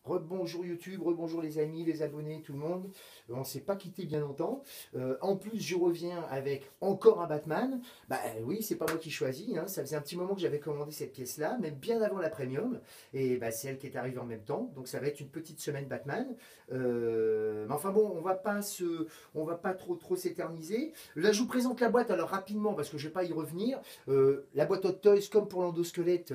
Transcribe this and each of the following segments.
Rebonjour YouTube, rebonjour les amis, les abonnés, tout le monde. On ne s'est pas quitté bien longtemps. En plus, je reviens avec encore un Batman. Bah oui, c'est pas moi qui choisis, hein. Ça faisait un petit moment que j'avais commandé cette pièce-là, même bien avant la premium. Et bah, c'est elle qui est arrivée en même temps. Donc ça va être une petite semaine Batman. Mais enfin bon, on va pas trop s'éterniser. Là, je vous présente la boîte alors rapidement parce que je vais pas y revenir. La boîte Hot Toys, comme pour l'endosquelette,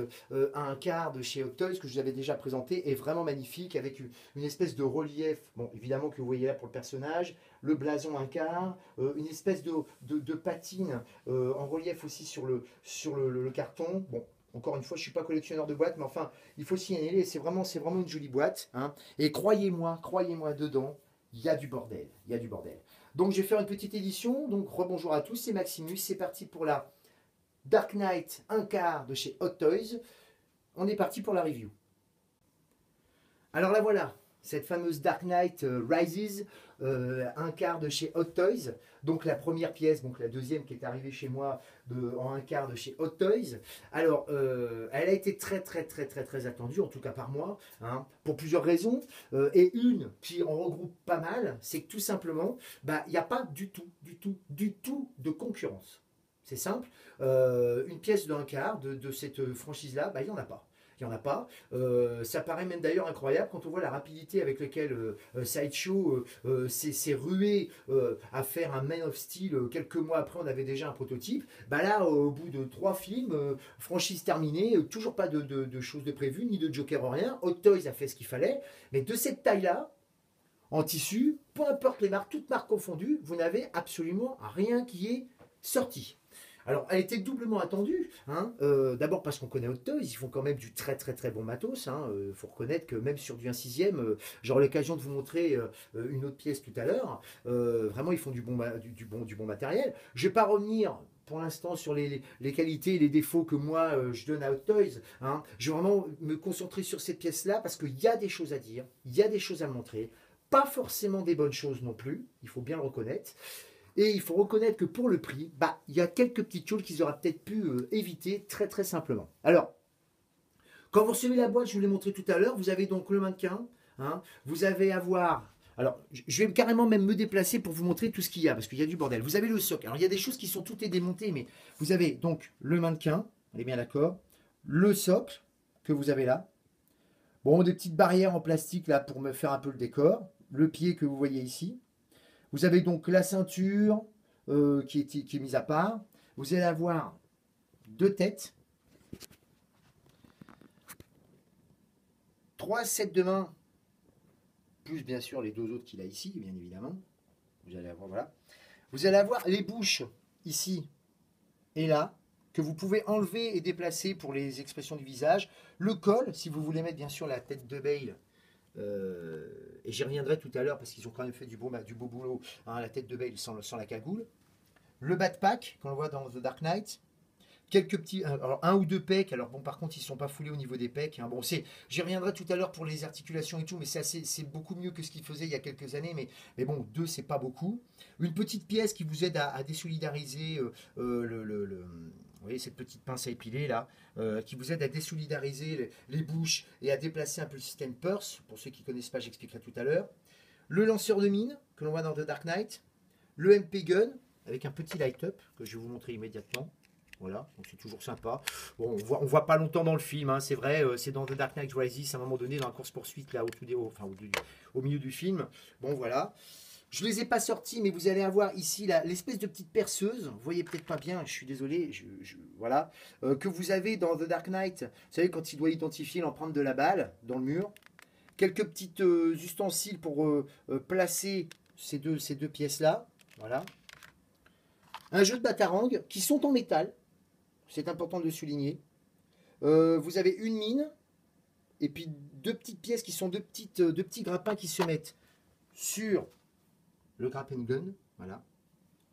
a un quart de chez Hot Toys que je vous avais déjà présenté, est vraiment magnifique avec une espèce de relief, bon évidemment que vous voyez là pour le personnage, le blason un quart, une espèce de patine en relief aussi sur le carton. Bon, encore une fois, je ne suis pas collectionneur de boîtes, mais enfin, il faut s'y aller, c'est vraiment une jolie boîte, hein. Et croyez-moi, dedans, il y a du bordel, il y a du bordel. Donc je vais faire une petite édition, donc rebonjour à tous, c'est Maximus, c'est parti pour la Dark Knight un quart de chez Hot Toys. On est parti pour la review. Alors la voilà, cette fameuse Dark Knight Rises, un quart de chez Hot Toys. Donc la première pièce, donc la deuxième qui est arrivée chez moi en un quart de chez Hot Toys. Alors elle a été très attendue, en tout cas par moi, hein, pour plusieurs raisons. Et une qui en regroupe pas mal, c'est que tout simplement, bah, il n'y a pas du tout de concurrence. C'est simple, une pièce d'un quart de cette franchise-là, bah, il n'y en a pas. Il n'y en a pas. Ça paraît même d'ailleurs incroyable quand on voit la rapidité avec laquelle Sideshow s'est rué à faire un Man of Steel. Quelques mois après, on avait déjà un prototype. Bah là, au bout de 3 films, franchise terminée, toujours pas de choses de prévues, ni de Joker, rien. Hot Toys a fait ce qu'il fallait. Mais de cette taille-là, en tissu, peu importe les marques, toutes marques confondues, vous n'avez absolument rien qui est sorti. Alors, elle était doublement attendue, hein. D'abord parce qu'on connaît Hot Toys, ils font quand même du très bon matos, hein. Faut reconnaître que même sur du 1/6, j'aurai l'occasion de vous montrer une autre pièce tout à l'heure. Vraiment, ils font du bon matériel. Je ne vais pas revenir pour l'instant sur les qualités et les défauts que moi je donne à Hot Toys, hein. Je vais vraiment me concentrer sur cette pièce-là parce qu'il y a des choses à dire, il y a des choses à montrer. Pas forcément des bonnes choses non plus, il faut bien le reconnaître. Et il faut reconnaître que pour le prix, bah, il y a quelques petites choses qu'ils auraient peut-être pu éviter très simplement. Alors, quand vous recevez la boîte, je vous l'ai montré tout à l'heure, vous avez donc le mannequin, hein, vous allez avoir... Alors, je vais carrément même me déplacer pour vous montrer tout ce qu'il y a, parce qu'il y a du bordel. Vous avez le socle. Alors, il y a des choses qui sont toutes démontées, mais vous avez donc le mannequin, on est bien d'accord, le socle que vous avez là. Bon, des petites barrières en plastique là pour me faire un peu le décor. Le pied que vous voyez ici. Vous avez donc la ceinture qui est mise à part. Vous allez avoir 2 têtes, 3 sets de mains, plus bien sûr les 2 autres qu'il a ici, bien évidemment. Vous allez avoir, voilà. Vous allez avoir les bouches ici et là, que vous pouvez enlever et déplacer pour les expressions du visage. Le col, si vous voulez mettre bien sûr la tête de Bale. Et j'y reviendrai tout à l'heure parce qu'ils ont quand même fait du beau boulot, hein, la tête de Bale sans la cagoule. Le backpack qu'on voit dans The Dark Knight. Quelques petits, alors 1 ou 2 pecs. Alors bon, par contre, ils ne sont pas foulés au niveau des pecs, hein. Bon, j'y reviendrai tout à l'heure pour les articulations et tout, mais c'est beaucoup mieux que ce qu'ils faisaient il y a quelques années. Mais bon, 2, c'est pas beaucoup. Une petite pièce qui vous aide à désolidariser vous voyez cette petite pince à épiler là, qui vous aide à désolidariser les bouches et à déplacer un peu le système purse. Pour ceux qui ne connaissent pas, j'expliquerai tout à l'heure. Le lanceur de mine que l'on voit dans The Dark Knight. Le MP Gun avec un petit light-up que je vais vous montrer immédiatement. Voilà, donc c'est toujours sympa. Bon, on voit pas longtemps dans le film, hein, c'est vrai, c'est dans The Dark Knight Rises à un moment donné dans la course-poursuite là au milieu du film. Bon voilà. Je ne les ai pas sortis, mais vous allez avoir ici l'espèce de petite perceuse. Vous voyez peut-être pas bien, je suis désolé. Voilà. Que vous avez dans The Dark Knight. Vous savez, quand il doit identifier l'empreinte de la balle dans le mur. Quelques petites ustensiles pour placer ces deux pièces-là. Voilà. Un jeu de batarangue qui sont en métal. C'est important de le souligner. Vous avez une mine. Et puis 2 petites pièces qui sont 2 petits grappins qui se mettent sur le grappling gun, voilà,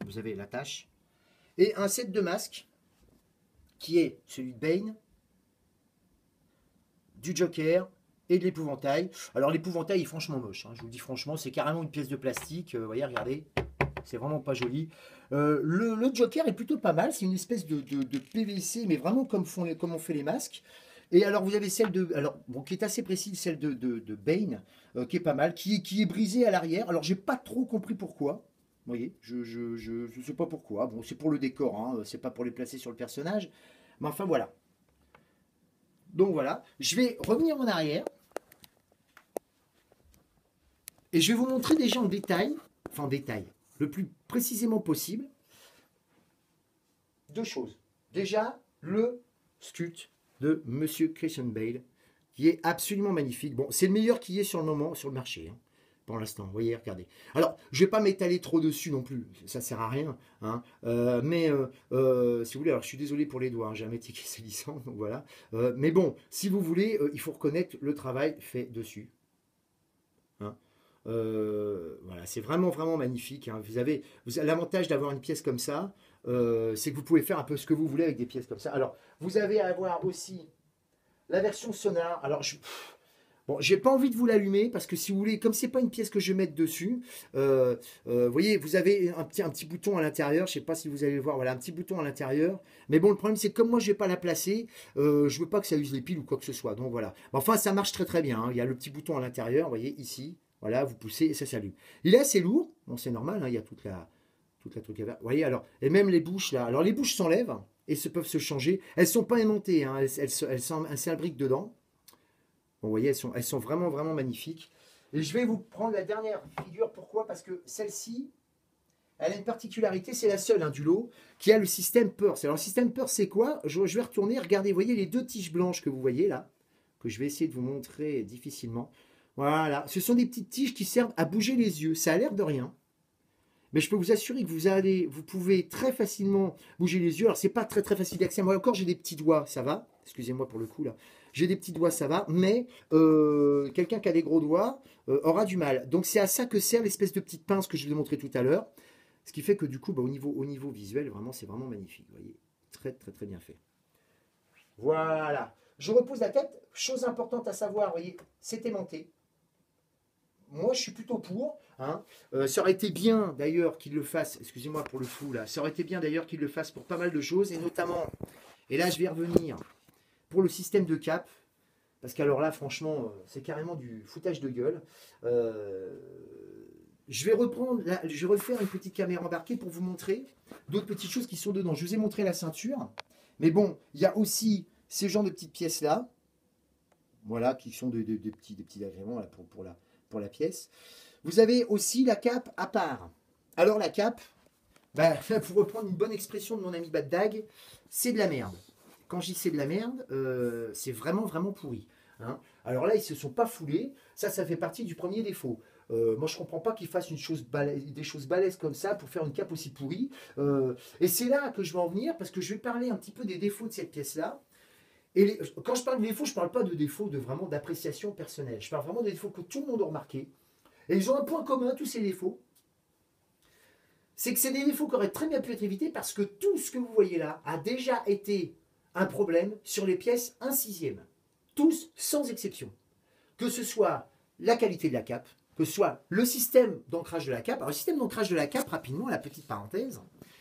vous avez l'attache, et un set de masques qui est celui de Bane, du Joker et de l'épouvantail. Alors l'épouvantail est franchement moche, hein, je vous le dis franchement, c'est carrément une pièce de plastique, vous voyez, regardez, c'est vraiment pas joli. Le Joker est plutôt pas mal, c'est une espèce de PVC, mais vraiment comme on fait les masques. Et alors, vous avez celle de, alors, bon, qui est assez précise, celle de Bane, qui est pas mal, qui est brisée à l'arrière. Alors, j'ai pas trop compris pourquoi. Vous voyez, je sais pas pourquoi. Bon, c'est pour le décor, hein, c'est pas pour les placer sur le personnage. Mais enfin, voilà. Donc, voilà. Je vais revenir en arrière. Et je vais vous montrer déjà en détail, enfin en détail, le plus précisément possible, deux choses. Déjà, le sculpte de Monsieur Christian Bale, qui est absolument magnifique. Bon, c'est le meilleur qui est sur le moment, sur le marché, hein, pour l'instant. Vous voyez, regardez. Alors, je ne vais pas m'étaler trop dessus non plus, ça ne sert à rien. Hein. Mais si vous voulez, alors je suis désolé pour les doigts, hein, j'ai un métier qui est salissant, donc voilà. Mais bon, si vous voulez, il faut reconnaître le travail fait dessus. Hein. Voilà, c'est vraiment vraiment magnifique. Hein. Vous avez l'avantage d'avoir une pièce comme ça, c'est que vous pouvez faire un peu ce que vous voulez avec des pièces comme ça. Alors, vous avez à avoir aussi la version sonar. Alors, bon, j'ai pas envie de vous l'allumer parce que si vous voulez, comme c'est pas une pièce que je vais mettre dessus, vous voyez, vous avez un petit bouton à l'intérieur. Je sais pas si vous allez le voir. Voilà, un petit bouton à l'intérieur. Mais bon, le problème c'est que comme moi je vais pas la placer, je veux pas que ça use les piles ou quoi que ce soit. Donc voilà. Enfin, ça marche très très bien. Hein. Il y a le petit bouton à l'intérieur. Vous voyez ici. Voilà, vous poussez et ça s'allume. Il est assez lourd. Bon, c'est normal. Hein, il y a toute la truc à faire. Vous voyez alors, et même les bouches là. Alors les bouches s'enlèvent et se peuvent se changer. Elles sont pas aimantées. Hein. Elles s'imbriquent dedans. Bon, vous voyez, elles sont vraiment, vraiment magnifiques. Et je vais vous prendre la dernière figure. Pourquoi? Parce que celle-ci, elle a une particularité, c'est la seule hein, du lot, qui a le système Purse. Alors, le système Purse, c'est quoi? Je vais retourner, regardez, vous voyez les deux tiges blanches que vous voyez là, que je vais essayer de vous montrer difficilement. Voilà, ce sont des petites tiges qui servent à bouger les yeux. Ça a l'air de rien. Mais je peux vous assurer que vous pouvez très facilement bouger les yeux. Alors, c'est pas très, très facile d'accès. Moi encore, j'ai des petits doigts, ça va. Excusez-moi pour le coup là. J'ai des petits doigts, ça va, mais quelqu'un qui a des gros doigts aura du mal. Donc c'est à ça que sert l'espèce de petite pince que je vous ai montré tout à l'heure. Ce qui fait que du coup, au niveau visuel, vraiment, c'est vraiment magnifique. Vous voyez, très très très bien fait. Voilà. Je repose la tête. Chose importante à savoir, vous voyez, c'est aimanté. Moi, je suis plutôt pour. Hein. Ça aurait été bien d'ailleurs qu'il le fasse. Excusez-moi pour le flou là. Ça aurait été bien d'ailleurs qu'il le fasse pour pas mal de choses et notamment. Et là, je vais revenir pour le système de cap, parce qu'alors là, franchement, c'est carrément du foutage de gueule. Je vais refaire une petite caméra embarquée pour vous montrer d'autres petites choses qui sont dedans. Je vous ai montré la ceinture, mais bon, il y a aussi ces genres de petites pièces là, voilà, qui sont des petits agréments là, pour la pièce. Vous avez aussi la cape à part. Alors la cape, bah, pour reprendre une bonne expression de mon ami Bad Dag, c'est de la merde. Quand je dis c'est de la merde, c'est vraiment, vraiment pourri. Hein. Alors là, ils ne se sont pas foulés. Ça fait partie du premier défaut. Moi, je ne comprends pas qu'ils fassent des choses balèzes comme ça pour faire une cape aussi pourrie. Et c'est là que je vais en venir, parce que je vais parler un petit peu des défauts de cette pièce-là. Et quand je parle de défauts, je ne parle pas de défauts vraiment d'appréciation personnelle. Je parle vraiment des défauts que tout le monde a remarqué. Et ils ont un point commun, tous ces défauts. C'est que c'est des défauts qui auraient très bien pu être évités parce que tout ce que vous voyez là a déjà été un problème sur les pièces 1/6. Tous, sans exception. Que ce soit la qualité de la cape, que ce soit le système d'ancrage de la cape. Alors, le système d'ancrage de la cape, rapidement, la petite parenthèse,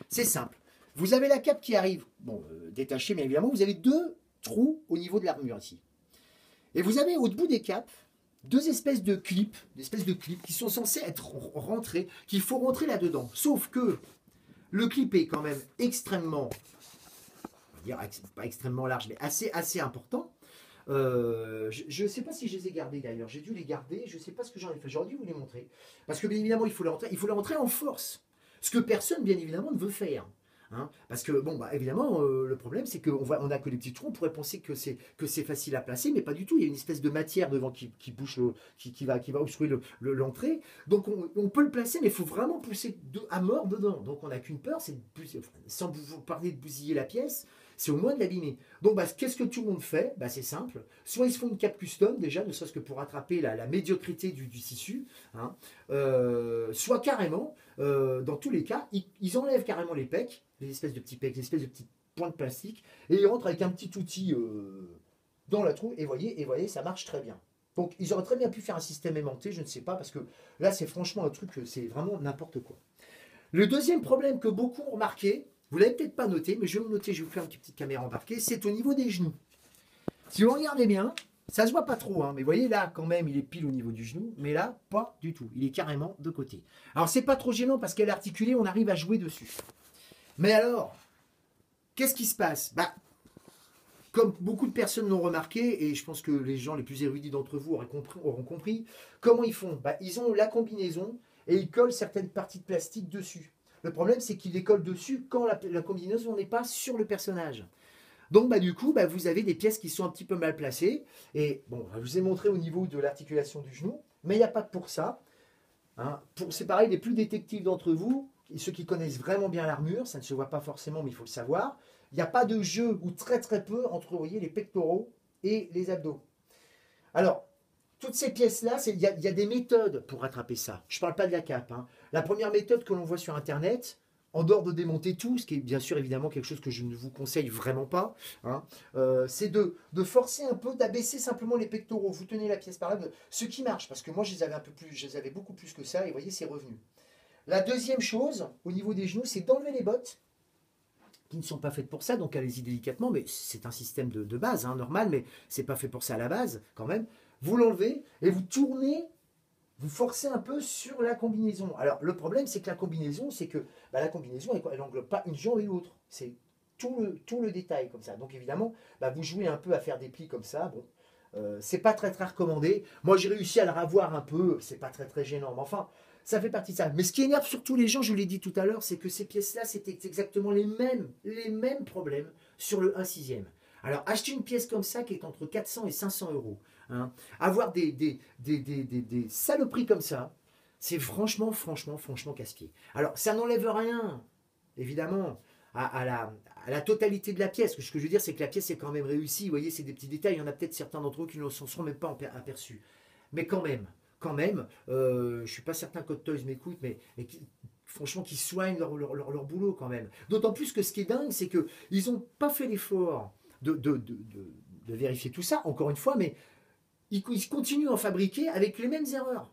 c'est simple. Vous avez la cape qui arrive, bon, détachée, mais évidemment, vous avez deux trous au niveau de l'armure ici. Et vous avez au bout des capes deux espèces de clips qui sont censés être rentrés, qu'il faut rentrer là-dedans. Sauf que le clip est quand même extrêmement, on va dire pas extrêmement large, mais assez important. Je ne sais pas si je les ai gardés d'ailleurs. J'ai dû les garder. Je ne sais pas ce que j'en ai fait. J'aurais dû vous les montrer. Parce que bien évidemment, il faut les rentrer en force. Ce que personne, bien évidemment, ne veut faire. Hein, parce que, bon, bah, évidemment, le problème, c'est qu'on n'a que les petits trous. On pourrait penser que c'est facile à placer, mais pas du tout. Il y a une espèce de matière devant qui bouche, qui va obstruer l'entrée. Donc, on peut le placer, mais il faut vraiment pousser à mort dedans. Donc, on n'a qu'une peur, c'est sans vous parler de bousiller la pièce, c'est au moins de l'abîmer. Donc, bah, qu'est-ce que tout le monde fait? Bah, c'est simple. Soit ils se font une cape custom, déjà, ne serait-ce que pour rattraper la médiocrité du tissu. Hein, soit carrément, dans tous les cas, ils enlèvent carrément les pecs, les espèces de petits pecs, les espèces de petits points de plastique, et ils rentrent avec un petit outil dans la trou, et voyez, ça marche très bien. Donc, ils auraient très bien pu faire un système aimanté, je ne sais pas, parce que là, c'est franchement un truc, c'est vraiment n'importe quoi. Le deuxième problème que beaucoup ont remarqué, vous ne l'avez peut-être pas noté, mais je vais vous noter, je vais vous faire une petite caméra embarquée, c'est au niveau des genoux. Si vous regardez bien, ça se voit pas trop, hein, mais vous voyez là, quand même, il est pile au niveau du genou, mais là, pas du tout. Il est carrément de côté. Alors, c'est pas trop gênant parce qu'elle est articulée, on arrive à jouer dessus. Mais alors, qu'est-ce qui se passe? Bah, comme beaucoup de personnes l'ont remarqué, et je pense que les gens les plus érudits d'entre vous auront compris, comment ils font? Bah, ils ont la combinaison et ils collent certaines parties de plastique dessus. Le problème, c'est qu'ils les collent dessus quand la combinaison n'est pas sur le personnage. Donc, bah, du coup, bah, vous avez des pièces qui sont un petit peu mal placées. Et bon, je vous ai montré au niveau de l'articulation du genou, mais il n'y a pas que pour ça. Hein. C'est pareil, les plus détectives d'entre vous, et ceux qui connaissent vraiment bien l'armure, ça ne se voit pas forcément, mais il faut le savoir, il n'y a pas de jeu, ou très très peu, entre vous voyez, les pectoraux et les abdos. Alors, toutes ces pièces-là, il y a des méthodes pour rattraper ça. Je ne parle pas de la cape. Hein. La première méthode que l'on voit sur Internet, en dehors de démonter tout, ce qui est bien sûr évidemment quelque chose que je ne vous conseille vraiment pas, hein, c'est de forcer un peu, d'abaisser simplement les pectoraux. Vous tenez la pièce par là, ce qui marche, parce que moi je les avais un peu plus, je les avais beaucoup plus que ça, et vous voyez, c'est revenu. La deuxième chose, au niveau des genoux, c'est d'enlever les bottes, qui ne sont pas faites pour ça, donc allez-y délicatement, mais c'est un système de base, hein, normal, mais c'est pas fait pour ça à la base, quand même. Vous l'enlevez et vous tournez, vous forcez un peu sur la combinaison. Alors, le problème, c'est que la combinaison, la combinaison, elle n'englobe pas une jambe et l'autre. C'est tout le détail comme ça. Donc, évidemment, bah, vous jouez un peu à faire des plis comme ça. Bon, c'est pas très, très recommandé. Moi, j'ai réussi à le ravoir un peu. C'est pas très, très gênant. Mais enfin, ça fait partie de ça. Mais ce qui énerve surtout les gens, je vous l'ai dit tout à l'heure, c'est que ces pièces-là, c'était exactement les mêmes problèmes sur le 1/6. Alors, acheter une pièce comme ça qui est entre 400 et 500 euros, hein, avoir des saloperies comme ça, c'est franchement casse-pied. Alors, ça n'enlève rien, évidemment, à la totalité de la pièce. Ce que je veux dire, c'est que la pièce est quand même réussie. Vous voyez, c'est des petits détails. Il y en a peut-être certains d'entre eux qui ne s'en sont même pas aperçus. Mais quand même, je ne suis pas certain qu'Hot Toys m'écoute, mais franchement, qu'ils soignent leur boulot quand même. D'autant plus que ce qui est dingue, c'est qu'ils n'ont pas fait l'effort de vérifier tout ça, encore une fois, mais ils continuent à en fabriquer avec les mêmes erreurs.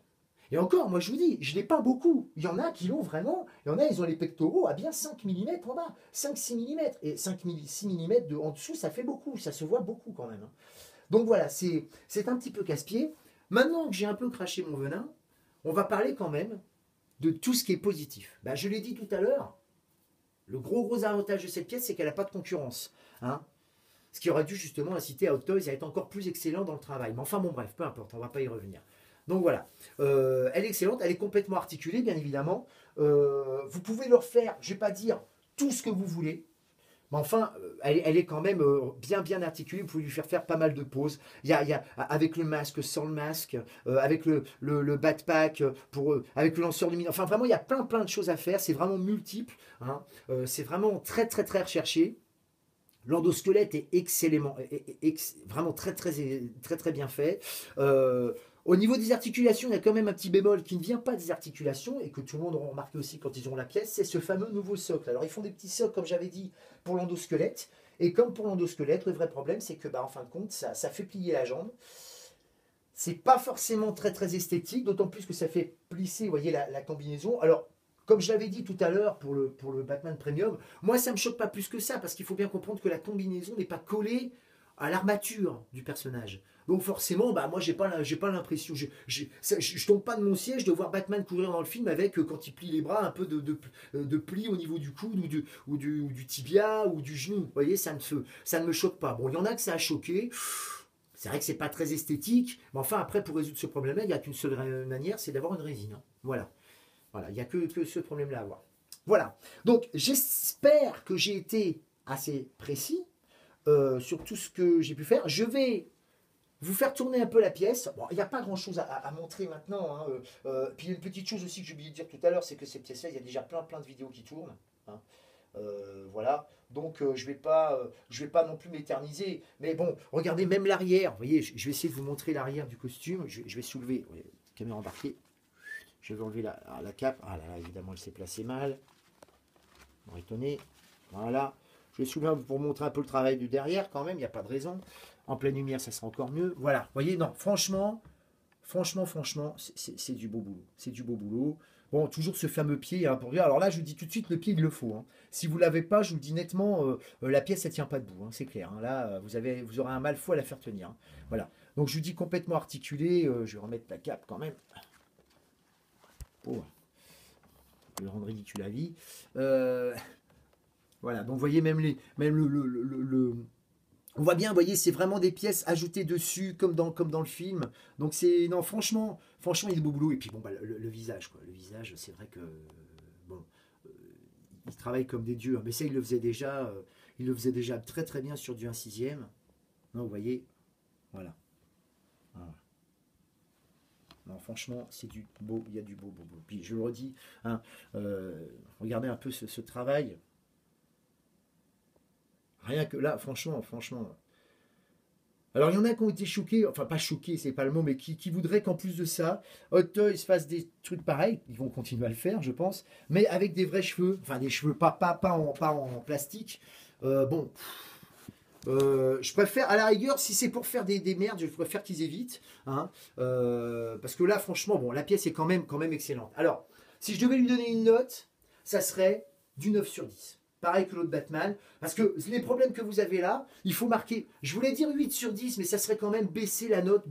Et encore, moi je vous dis, je n'ai pas beaucoup. Il y en a qui l'ont vraiment. Il y en a, ils ont les pectoraux à bien 5 mm en bas, 5-6 mm. Et 5-6 mm en dessous, ça fait beaucoup, ça se voit beaucoup quand même. Donc voilà, c'est un petit peu casse-pied. Maintenant que j'ai un peu craché mon venin, on va parler quand même de tout ce qui est positif. Ben, je l'ai dit tout à l'heure, le gros avantage de cette pièce, c'est qu'elle n'a pas de concurrence. Hein, ce qui aurait dû justement inciter à Hot Toys à être encore plus excellent dans le travail. Mais enfin bon bref, peu importe, on ne va pas y revenir. Donc voilà, elle est excellente, elle est complètement articulée bien évidemment. Vous pouvez leur faire, je ne vais pas dire tout ce que vous voulez, mais enfin, elle est quand même bien articulée. Vous pouvez lui faire pas mal de poses. Il y a avec le masque, sans le masque, avec le backpack, avec le lanceur lumineux. Enfin, vraiment, il y a plein de choses à faire. C'est vraiment multiple. Hein. C'est vraiment très recherché. L'endosquelette est excellemment, vraiment très bien fait. Au niveau des articulations, il y a quand même un petit bémol qui ne vient pas des articulations et que tout le monde aura remarqué aussi quand ils auront la pièce, c'est ce fameux nouveau socle. Alors ils font des petits socles, comme j'avais dit, pour l'endosquelette. Et comme pour l'endosquelette, le vrai problème, c'est que, en fin de compte, ça fait plier la jambe. C'est pas forcément très esthétique, d'autant plus que ça fait plisser, vous voyez, la combinaison. Alors, comme je l'avais dit tout à l'heure pour le Batman Premium, moi ça ne me choque pas plus que ça, parce qu'il faut bien comprendre que la combinaison n'est pas collée à l'armature du personnage. Donc forcément, moi j'ai pas l'impression, je tombe pas de mon siège de voir Batman courir dans le film avec, quand il plie les bras, un peu de plis au niveau du coude ou du tibia ou du genou. Vous voyez, ça ne me choque pas. Bon, il y en a que ça a choqué. C'est vrai que c'est pas très esthétique, mais enfin après pour résoudre ce problème-là, il n'y a qu'une seule manière, c'est d'avoir une résine. Hein. Voilà, il n'y a que ce problème-là à avoir. Voilà, donc j'espère que j'ai été assez précis sur tout ce que j'ai pu faire. Je vais vous faire tourner un peu la pièce. Bon, il n'y a pas grand-chose à montrer maintenant. Hein. Puis une petite chose aussi que j'ai oublié de dire tout à l'heure, c'est que ces pièces-là, il y a déjà plein de vidéos qui tournent. Hein. Voilà, donc je vais pas non plus m'éterniser, mais bon, regardez même l'arrière, vous voyez, je vais essayer de vous montrer l'arrière du costume, je vais soulever, voyez, caméra embarquée, je vais enlever la cape, ah là là, évidemment elle s'est placée mal, bon, étonné, voilà, je vais soulever pour montrer un peu le travail du derrière quand même, il n'y a pas de raison, en pleine lumière ça sera encore mieux, voilà, vous voyez, non, franchement, c'est du beau boulot, Bon, toujours ce fameux pied, hein, pour dire. Alors là, je vous dis tout de suite, le pied, il le faut, hein. Si vous ne l'avez pas, je vous le dis nettement, la pièce, elle tient pas debout, hein, c'est clair, hein. Là, vous aurez un mal fou à la faire tenir, hein. Voilà. Donc, je vous dis complètement articulé. Je vais remettre la cape quand même. Pour le rendre ridicule à vie. Voilà. Donc, vous voyez, même on voit bien, vous voyez, c'est vraiment des pièces ajoutées dessus, comme dans le film. Donc c'est, non, franchement, il est beau boulot. Et puis bon, bah, le visage, quoi. Le visage, c'est vrai que, bon, euh, il travaille comme des dieux, hein. Mais ça, il le faisait déjà très très bien sur du 1/6. Non, vous voyez, voilà. Voilà. Non, franchement, c'est du beau, il y a du beau, beau, beau. Puis je le redis, hein, regardez un peu ce travail. Rien que là, franchement. Alors, il y en a qui ont été choqués, enfin pas choqués, c'est pas le mot, mais qui voudraient qu'en plus de ça, Hot Toys fasse des trucs pareils. Ils vont continuer à le faire, je pense, mais avec des vrais cheveux, enfin des cheveux pas en plastique. Bon, je préfère, à la rigueur, si c'est pour faire des merdes, je préfère qu'ils évitent, hein, parce que là, franchement, bon, la pièce est quand même excellente. Alors, si je devais lui donner une note, ça serait du 9/10. Pareil que l'autre Batman, parce que les problèmes que vous avez là, il faut marquer, je voulais dire 8/10, mais ça serait quand même baisser la note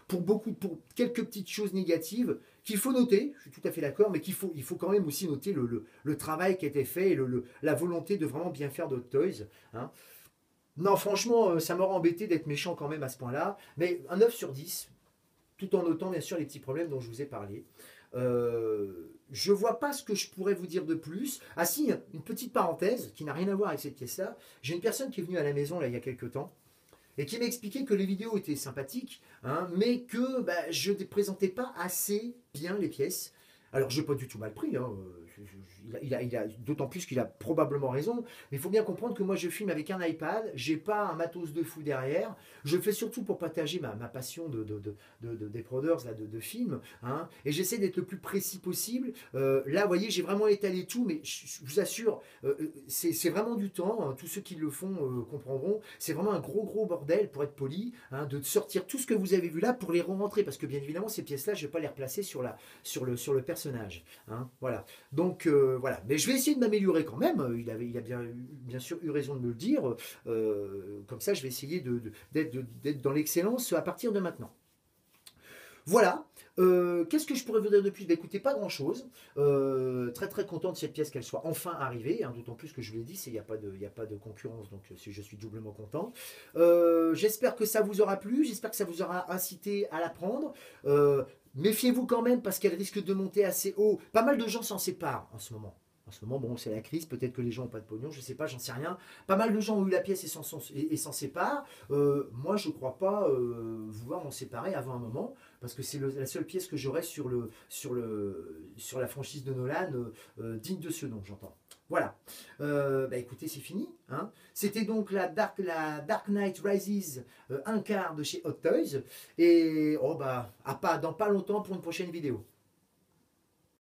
pour quelques petites choses négatives qu'il faut noter, je suis tout à fait d'accord, mais il faut quand même aussi noter le travail qui a été fait et la volonté de vraiment bien faire d'Hot Toys, hein. Non, franchement, ça m'aurait embêté d'être méchant quand même à ce point-là. Mais un 9/10, tout en notant bien sûr les petits problèmes dont je vous ai parlé. Je vois pas ce que je pourrais vous dire de plus. Ah si, une petite parenthèse qui n'a rien à voir avec cette pièce-là. J'ai une personne qui est venue à la maison là il y a quelques temps et qui m'a expliqué que les vidéos étaient sympathiques, hein, mais que bah, je ne présentais pas assez bien les pièces. Alors, je n'ai pas du tout mal pris, hein. D'autant plus qu'il a probablement raison. Mais il faut bien comprendre que moi, je filme avec un iPad. J'ai pas un matos de fou derrière. Je le fais surtout pour partager ma passion des proders, là, de films, hein. Et j'essaie d'être le plus précis possible. Là, vous voyez, j'ai vraiment étalé tout. Mais je vous assure, c'est vraiment du temps, hein. Tous ceux qui le font comprendront. C'est vraiment un gros bordel, pour être poli, hein, de sortir tout ce que vous avez vu là pour les re-rentrer. Parce que bien évidemment, ces pièces-là, je ne vais pas les replacer sur le personnage, hein, voilà. Donc voilà, mais je vais essayer de m'améliorer quand même. Il a bien sûr eu raison de me le dire. Comme ça, je vais essayer d'être dans l'excellence à partir de maintenant. Voilà. Qu'est-ce que je pourrais vous dire de plus? Bah, écoutez, pas grand-chose. Très très content de cette pièce qu'elle soit enfin arrivée, hein, d'autant plus que je vous l'ai dit, il n'y a pas de concurrence, donc je suis doublement content. J'espère que ça vous aura plu, j'espère que ça vous aura incité à la prendre. Méfiez-vous quand même parce qu'elle risque de monter assez haut. Pas mal de gens s'en séparent en ce moment. En ce moment, bon, c'est la crise, peut-être que les gens n'ont pas de pognon, je ne sais pas, j'en sais rien. Pas mal de gens ont eu la pièce et s'en séparent. Moi, je ne crois pas vouloir m'en séparer avant un moment, parce que c'est la seule pièce que j'aurai sur la franchise de Nolan, digne de ce nom, j'entends. Voilà. Bah écoutez, c'est fini, hein. C'était donc la Dark Knight Rises, un quart de chez Hot Toys. Et oh bah, dans pas longtemps pour une prochaine vidéo.